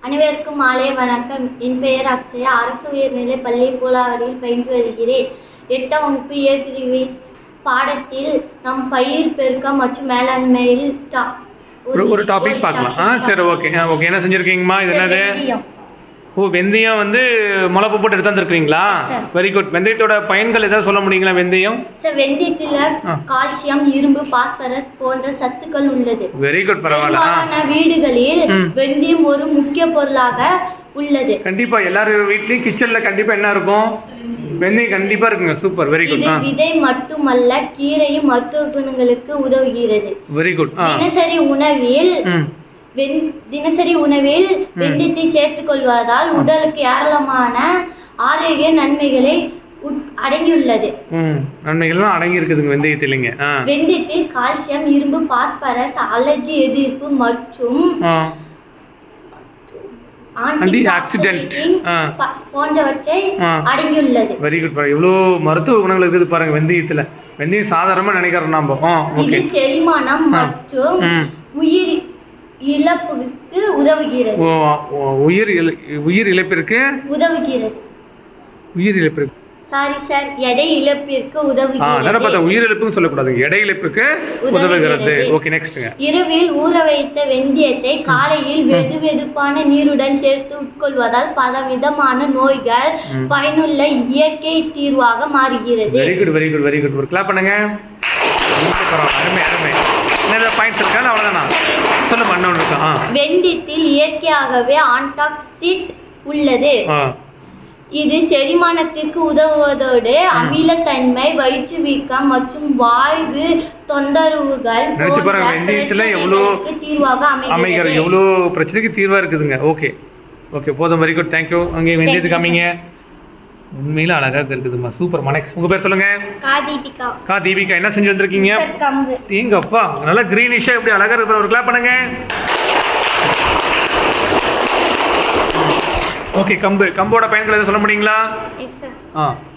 அனைவருக்கும் மாலை வணக்கம். என் பெயர் அக்ஷயா. அரசு உயர்நிலைப் பள்ளி பூலாவரியில் பயின்று வருகிறேன். 8ஆம் வகுப்பு ஏ பிரிவு பாடத்தில் நம் பயிர் பெருக்கம் மற்றும் மேலாண்மையில் ஒரு டாபிக் பார்க்கலாம். சரி, ஓகே ஓகே. என்ன செஞ்சிருக்கீங்கம்மா? இது என்னது? வெந்தயம் வந்து முளைப்பு போட்டு எடுத்து வந்துருக்கீங்களா? Very good. வெந்தயத்தோட பயன்கள் ஏதாவது சொல்ல முடியுங்களா? வெந்தயம் வெந்தயத்துல கால்சியம், இரும்பு, பாஸ்பரஸ் போன்ற சத்துக்கள் உள்ளது. வெரி குட், பரவாயில்ல. வீடுகளில் வெந்தயம் ஒரு முக்கிய பொருளாக உள்ளது. கண்டிப்பா எல்லாரும் வீட்லயும் கிச்சன்ல கண்டிப்பா என்ன இருக்கும்? வெந்தயம் கண்டிப்பா இருக்குங்க. Super, very good. விதை மட்டுமல்ல, கீரையும் மருத்துவ குணங்களுக்கு உதவுகிறது. Very good. தினசரி உணவில் வெந்தயத்தை சேர்த்துக் கொள்வதால் உடலுக்கு ஏராளமான ஆரோக்கிய நன்மைகளை அடங்கியுள்ளது. நன்மைகள்லாம் அடங்கி இருக்குதுங்க வெந்தயத்திலங்க. வெந்தயத்தில் கால்சியம், இரும்பு, பாஸ்பரஸ், அலர்ஜி எதிர்ப்பு மற்றும் ஆன்டிஆக்சிடென்ட் போன்றவற்றை அடங்கியுள்ளது. Very good. இவ்வளோ மருத்துவ குணங்கள் இருக்குது பாருங்க வெந்தயத்துல. வெந்தயம் சாதாரணமா நினைக்கிறோம் நாம. இது செரிமானம் மற்றும் உயிர் இழப்புக்கு உதவுகிறது. உயிர் இழப்பிற்கு உதவுகிறது. உயிர் இழப்பிற்கு சாரி சார், எடை இழப்பிற்கு உதவுகிறது. உயிர் இழப்புன்னு சொல்லக்கூடாது, எடை இழப்புக்கு உதவுகிறது. Okay, next. இரவில் ஊற வைத்த வெந்தயத்தை காலையில் வெதுவெதுப்பான நீருடன் சேர்த்து உட்கொள்வதால் பலவிதமான நோய்கள் பயனுள்ள இயற்கை தீர்வாக மாறுகிறது. Very good, very good, very good. ஒரு கிளாப் பண்ணுங்க. அருமை, அருமை. என்ன பாயிண்ட்ஸ் இருக்கா? அவ்வளவுதானா? சொல்லுங்க. அண்ணன் இருக்கா? வெந்தயத்தில் இயற்கையாகவே ஆன்டாக்சிட் உள்ளது. இது செரிமானத்திற்கு உதவுவதோடு அமிலத்தன்மை, வயிற்று வீக்கம் மற்றும் வாய்வு தொந்தரவுகள் தீர்வாக அமைகிறது. எவ்வளோ பிரச்சனைக்கு தீர்வா இருக்குதுங்க. ஓகே ஓகே, போதும். Very good, thank you. அங்கே வெந்தயத்துக்கு காமிங்க. உண்மையில அழகா இருக்குதுமா. சூப்பர். மனெக்ஸ். உங்க பேர் சொல்லுங்க. தீபிகா. என்ன செஞ்சு வந்திருக்கீங்க? எங்கப்பா நல்லா கிரீனிஷா எப்படி அழகா இருக்கு. ஒரு கிளாப் பண்ணுங்க. ஓகே, கம்போட பயன்கள் எதாவது சொல்ல முடியுங்களா?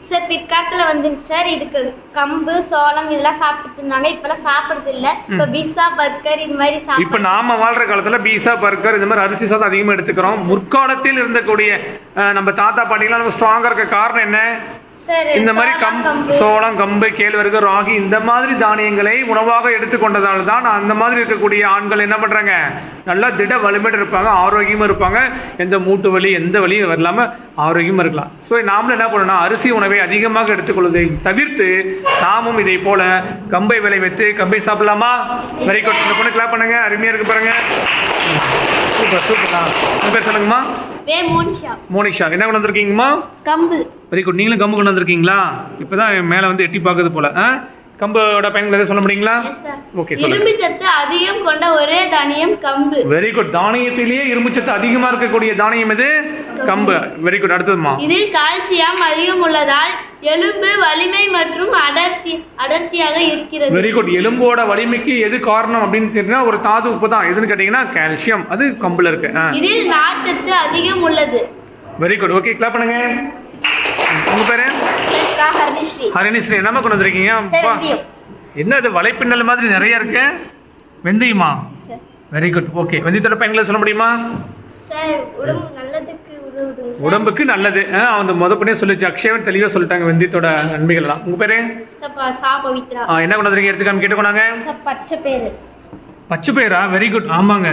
சார், பிற்காலத்துல வந்துங்க சார், இதுக்கு கம்பு, சோளம் இதெல்லாம் சாப்பிட்டு இருந்தாங்க. இப்பெல்லாம் சாப்பிடுறது இல்ல. இப்ப பீஸா, பர்கர் இது மாதிரி சாப்பிடுறோம். இப்ப நாம வாழ்ற காலத்துல பீஸா, பர்கர் இந்த மாதிரி அரிசி சாதம் அதிகமா எடுத்துக்கிறோம். முற்காலத்தில் இருந்தக்கூடிய நம்ம தாத்தா பாட்டிகளாம் நம்ம ஸ்ட்ராங்கா இருக்க காரணம் என்ன? இந்த மாதிரி சோளம், கம்பு, கேழ்வரகு, ராகி இந்த மாதிரி தானியங்களை உணவாக எடுத்துக்கொண்டதால தான் அந்த மாதிரி இருக்கக்கூடிய ஆண்கள் என்ன பண்றாங்க? நல்லா திட வலிமையோட இருப்பாங்க, ஆரோக்கியமா இருப்பாங்க. எந்த மூட்டு வலி, எந்த வலியும் இல்லாம ஆரோக்கியமா இருக்கலாம். ஸோ நாமளும் என்ன பண்ணணும்னா அரிசி உணவை அதிகமாக எடுத்துக்கொள்வதை தவிர்த்து நாமும் இதை போல கம்பை விளைவித்து கம்பை சாப்பிடலாமா? Very good. இந்த பொண்ணு கிளாப் பண்ணுங்க. அருமையா இருக்கு பாருங்க. Super, super. உங்க பேர் சொல்லுங்கம்மா. மோனிஷா. என்ன கொண்டு வந்திருக்கீங்கம்மா? கம்பு. Very good. நீங்களும் கம்பு கொண்டு வந்திருக்கீங்களா? இப்பதான் மேல வந்து எட்டி பாக்குது போல. கம்போட பயன்கள் எதாவது சொல்ல முடியுங்களா? ஓகே, சொல்லுங்க. இரும்பு சத்து அதிகம் கொண்ட ஒரே தானியம் கம்பு. Very good. தானியத்திலேயே இரும்பு சத்து அதிகமா இருக்கக்கூடிய தானியம் இது கம்பு. Very good. அடுத்ததுமா? இதில் கால்சியம் அதிகம் உள்ளதால் எலும்பு வலிமை மற்றும் அடர்த்தியாக இருக்கிறது. Very good. எலும்போட வலிமைக்கு எது காரணம் அப்படின்னு தெரிஞ்சா ஒரு தாது உப்பு தான். எதுன்னு கேட்டீங்கன்னா கால்சியம். அது கம்புல இருக்கு. இதில் நார்ச்சத்து அதிகம் உள்ளது. Very good. ஓகே, கிளாப் பண்ணுங்க. உங்க பேரு? ஹரிணிஸ்ரீ. என்னமா கொண்டு வந்திருக்கீங்க? என்ன இது வலைப்பின்னல் மாதிரி நிறைய இருக்கு? வெந்தயமா? Very good. ஓகே, வெந்தயத்தோட பயன்களை சொல்ல முடியுமா? உடம்புக்கு நல்லது. அந்த முதப்படியே சொல்லிச்சு. அக்ஷயவன் தெளிவா சொல்லிட்டாங்க வெந்தயத்தோட நன்மைகள் எல்லாம். உங்க பேரு? என்ன கொண்டு வந்திருக்கீங்க? எடுத்துக்காம கேட்டுக்கோனாங்க. பச்சை பயிரா? Very good. ஆமாங்க,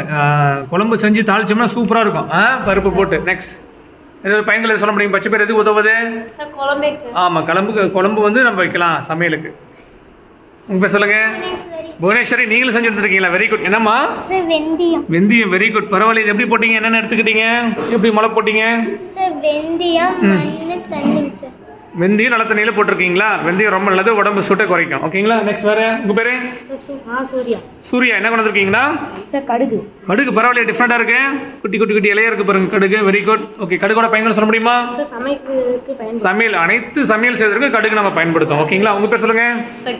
குழம்பு செஞ்சு தாளிச்சோம்னா சூப்பரா இருக்கும். பருப்பு போட்டு. நெக்ஸ்ட். ஏதாவது பயன்களை சொல்ல முடியும்? பச்சை பயிர் எதுக்கு உதவுது? ஆமா, குழம்பு வந்து நம்ம வைக்கலாம் சமையலுக்கு. உங்க பேர் சொல்லுங்க. புவனேஸ்வரி. நீங்களும் செஞ்சு எடுத்துருக்கீங்களா? Very good. என்னம்மா? வெந்தயம். Very good. பரவாயில்ல. இது எப்படி போட்டீங்க? என்னென்ன எடுத்துக்கிட்டீங்க? எப்படி முளை போட்டீங்க? வெந்தயம் நல்ல தண்ணியில போட்டிருக்கீங்களா? வெந்தயம் ரொம்ப நல்லது, உடம்பு சூட்டை குறைக்கும். ஓகேங்களா? நெக்ஸ்ட் வேற. உங்க பேரு? சூர்யா. என்ன கொண்டு வந்திருக்கீங்களா? கடுகு. பரவாயில்ல, டிஃப்ரெண்டா இருக்கு. குட்டி குட்டி குட்டி இலையா இருக்கு பாருங்க கடுகு. Very good. ஓகே, கடுகோட பயன்கள் சொல்ல முடியுமா? சமையல் அனைத்து சமையல் செய்வதற்கு கடுகு நம்ம பயன்படுத்தும். ஓகேங்களா? உங்க பேர் சொல்லுங்க.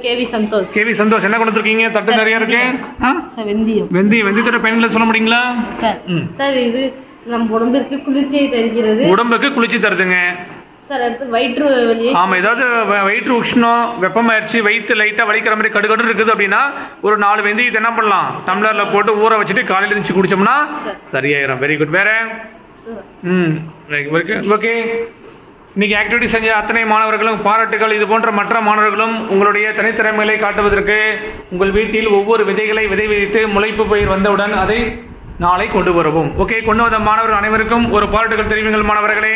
கேவி சந்தோஷ். என்ன கொண்டு வந்திருக்கீங்க? தட்டு நிறைய இருக்கு. வெந்தயத்தோட பயன்களை சொல்ல முடியுங்களா? சார், இது நம்ம உடம்புக்கு குளிர்ச்சியை தருகிறது. உடம்புக்கு குளிர்ச்சி தருதுங்க. சார், அடுத்து வயிற்று வலி. ஆமா, ஏதாவது வயிற்று உஷ்ணம், வெப்பமாயிருச்சு, வயிற்று லைட்டா வலிக்கிற மாதிரி கடுகடு இருக்குது அப்படின்னா ஒரு 4 வெந்தயத்தை என்ன பண்ணலாம்? டம்ளர்ல போட்டு ஊற வச்சுட்டு காலையில இருந்துச்சு குடிச்சோம்னா சரியாயிரும். Very good. வேற ஓகே. இன்னைக்கு ஆக்டிவிட்டி செஞ்ச அத்தனை மாணவர்களும் பாராட்டுகள். இது போன்ற மற்ற மாணவர்களும் உங்களுடைய தனித்திறமைகளை காட்டுவதற்கு உங்கள் வீட்டில் ஒவ்வொரு விதைகளை விதைத்து முளைப்பு பயிர் வந்தவுடன் அதை நாளை கொண்டு வருவோம். ஓகே, கொண்டு வந்த மாணவர்கள் அனைவருக்கும் ஒரு பாராட்டுகள் தெரிவிங்கள் மாணவர்களே.